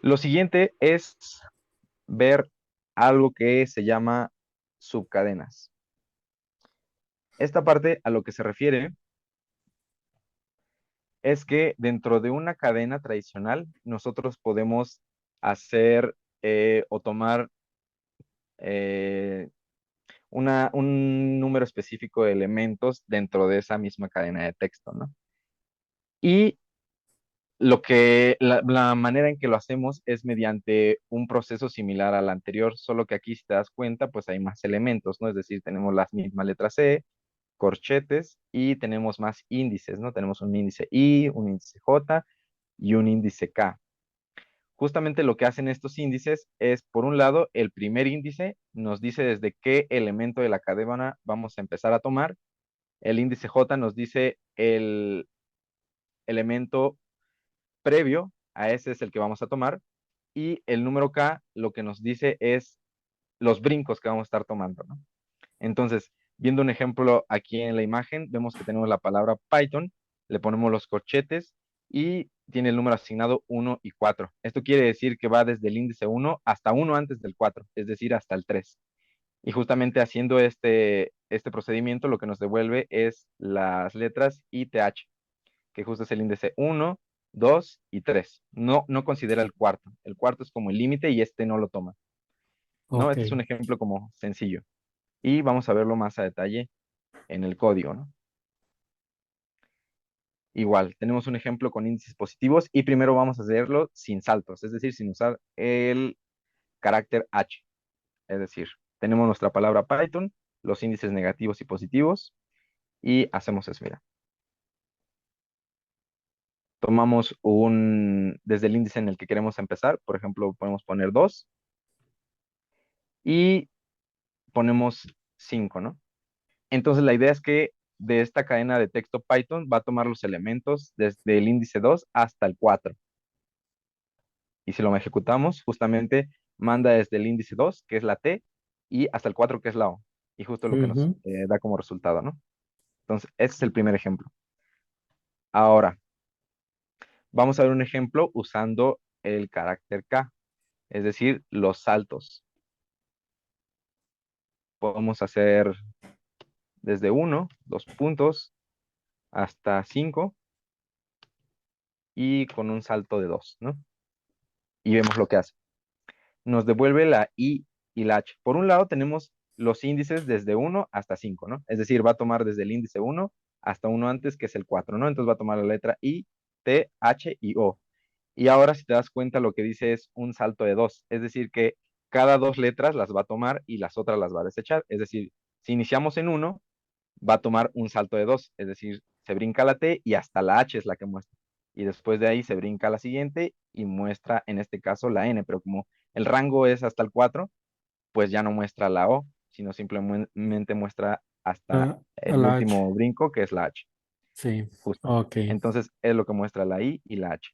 Lo siguiente es ver algo que se llama subcadenas. Esta parte a lo que se refiere es que dentro de una cadena tradicional nosotros podemos hacer o tomar eh, un número específico de elementos dentro de esa misma cadena de texto, ¿no? Y la manera en que lo hacemos es mediante un proceso similar al anterior, solo que aquí si te das cuenta, pues hay más elementos, ¿no? Es decir, tenemos las mismas letras C, corchetes y tenemos más índices, ¿no? Tenemos un índice I, un índice J y un índice K. Justamente lo que hacen estos índices es, por un lado, el primer índice nos dice desde qué elemento de la cadena vamos a empezar a tomar. El índice J nos dice el elemento previo a ese es el que vamos a tomar. Y el número K lo que nos dice es los brincos que vamos a estar tomando, ¿no? Entonces, viendo un ejemplo aquí en la imagen, vemos que tenemos la palabra Python, le ponemos los corchetes y tiene el número asignado 1 y 4. Esto quiere decir que va desde el índice 1 hasta uno antes del 4, es decir, hasta el 3. Y justamente haciendo este procedimiento, lo que nos devuelve es las letras ITH, que justo es el índice 1, 2 y 3. No considera el cuarto. El cuarto es como el límite y este no lo toma, ¿no? Ok, Este es un ejemplo como sencillo. Y vamos a verlo más a detalle en el código, ¿no? Igual, tenemos un ejemplo con índices positivos y primero vamos a hacerlo sin saltos, es decir, sin usar el carácter H. Es decir, tenemos nuestra palabra Python, los índices negativos y positivos y hacemos eso, mira. Tomamos desde el índice en el que queremos empezar, por ejemplo, podemos poner 2 y ponemos 5, ¿no? Entonces la idea es que de esta cadena de texto Python va a tomar los elementos desde el índice 2 hasta el 4. Y si lo ejecutamos, justamente manda desde el índice 2 que es la T, y hasta el 4 que es la O. Y justo lo que nos ujú, da como resultado, ¿no? Entonces, ese es el primer ejemplo. Ahora, vamos a ver un ejemplo usando el carácter K, es decir, los saltos. Podemos hacer desde 1, 2 puntos, hasta 5 y con un salto de 2, ¿no? Y vemos lo que hace. Nos devuelve la I y la H. Por un lado tenemos los índices desde 1 hasta 5, ¿no? Es decir, va a tomar desde el índice 1 hasta uno antes, que es el 4, ¿no? Entonces va a tomar la letra I, T, H y O. Y ahora, si te das cuenta, lo que dice es un salto de 2. Es decir, que cada dos letras las va a tomar y las otras las va a desechar. Es decir, si iniciamos en 1, va a tomar un salto de 2. Es decir, se brinca la T y hasta la H es la que muestra. Y después de ahí se brinca la siguiente y muestra, en este caso, la N. Pero como el rango es hasta el 4, pues ya no muestra la O, sino simplemente muestra hasta a el la H, último brinco, que es la H, sí, justo. ok. Entonces es lo que muestra la I y la H.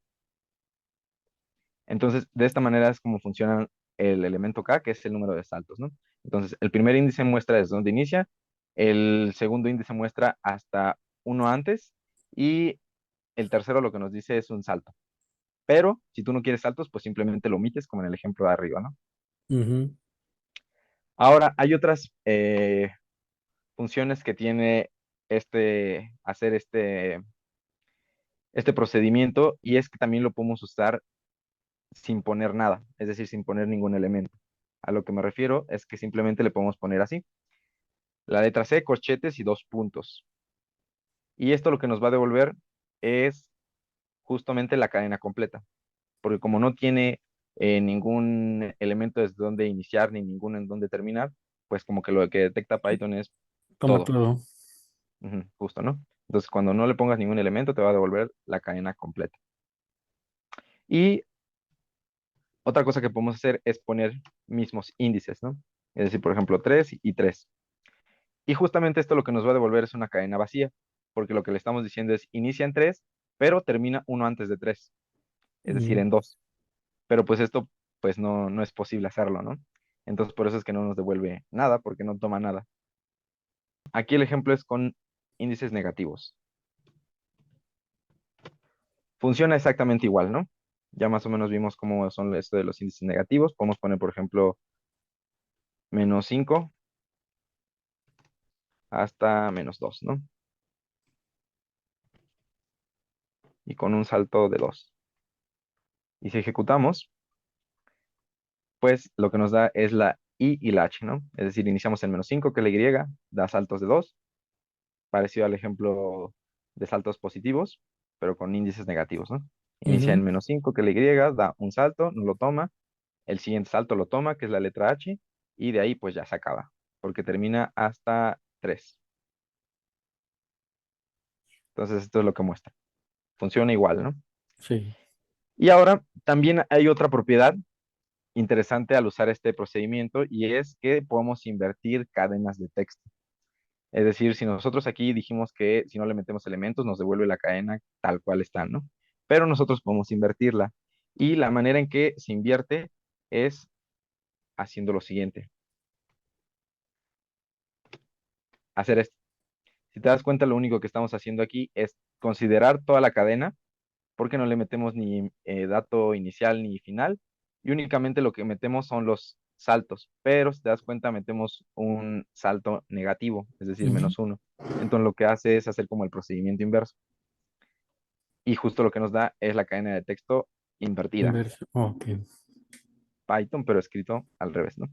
Entonces, de esta manera es como funciona el elemento K, que es el número de saltos, ¿no? Entonces, el primer índice muestra desde dónde inicia, el segundo índice muestra hasta uno antes y el tercero lo que nos dice es un salto. Pero si tú no quieres saltos, pues simplemente lo omites como en el ejemplo de arriba, ¿no? Ujú, Ahora, hay otras funciones que tiene hacer este procedimiento, y es que también lo podemos usar sin poner nada, es decir, sin poner ningún elemento. A lo que me refiero es que simplemente le podemos poner así, la letra C, corchetes y 2 puntos. Y esto lo que nos va a devolver es justamente la cadena completa, porque como no tiene ningún elemento desde donde iniciar ni ninguno en donde terminar, pues como que lo que detecta Python es toma todo. todo. Ujú, justo, ¿no? Entonces, cuando no le pongas ningún elemento, te va a devolver la cadena completa. Y otra cosa que podemos hacer es poner mismos índices, ¿no? Es decir, por ejemplo, 3 y 3. Y justamente esto lo que nos va a devolver es una cadena vacía, porque lo que le estamos diciendo es inicia en 3, pero termina uno antes de 3, es decir, Ujú, en 2. Pero pues esto, pues no es posible hacerlo, ¿no? Entonces, por eso es que no nos devuelve nada, porque no toma nada. Aquí el ejemplo es con índices negativos. Funciona exactamente igual, ¿no? Ya más o menos vimos cómo son esto de los índices negativos. Podemos poner, por ejemplo, -5 hasta -2, ¿no? Y con un salto de 2. Y si ejecutamos, pues lo que nos da es la I y la H, ¿no? Es decir, iniciamos en -5, que es la Y, da saltos de 2, parecido al ejemplo de saltos positivos, pero con índices negativos, ¿no? Inicia en Ujú. -5, que es la Y, da un salto, no lo toma, el siguiente salto lo toma, que es la letra H, y de ahí pues ya se acaba, porque termina hasta 3. Entonces esto es lo que muestra. Funciona igual, ¿no? Sí. Y ahora también hay otra propiedad interesante al usar este procedimiento y es que podemos invertir cadenas de texto. Es decir, si nosotros aquí dijimos que si no le metemos elementos nos devuelve la cadena tal cual está, ¿no? Pero nosotros podemos invertirla. Y la manera en que se invierte es haciendo lo siguiente, hacer esto. Si te das cuenta, lo único que estamos haciendo aquí es considerar toda la cadena porque no le metemos ni dato inicial ni final y únicamente lo que metemos son los saltos, pero si te das cuenta metemos un salto negativo, es decir, Ujú. -1. Entonces lo que hace es hacer como el procedimiento inverso y justo lo que nos da es la cadena de texto invertida, Inverso. Ok. Python, pero escrito al revés, ¿no?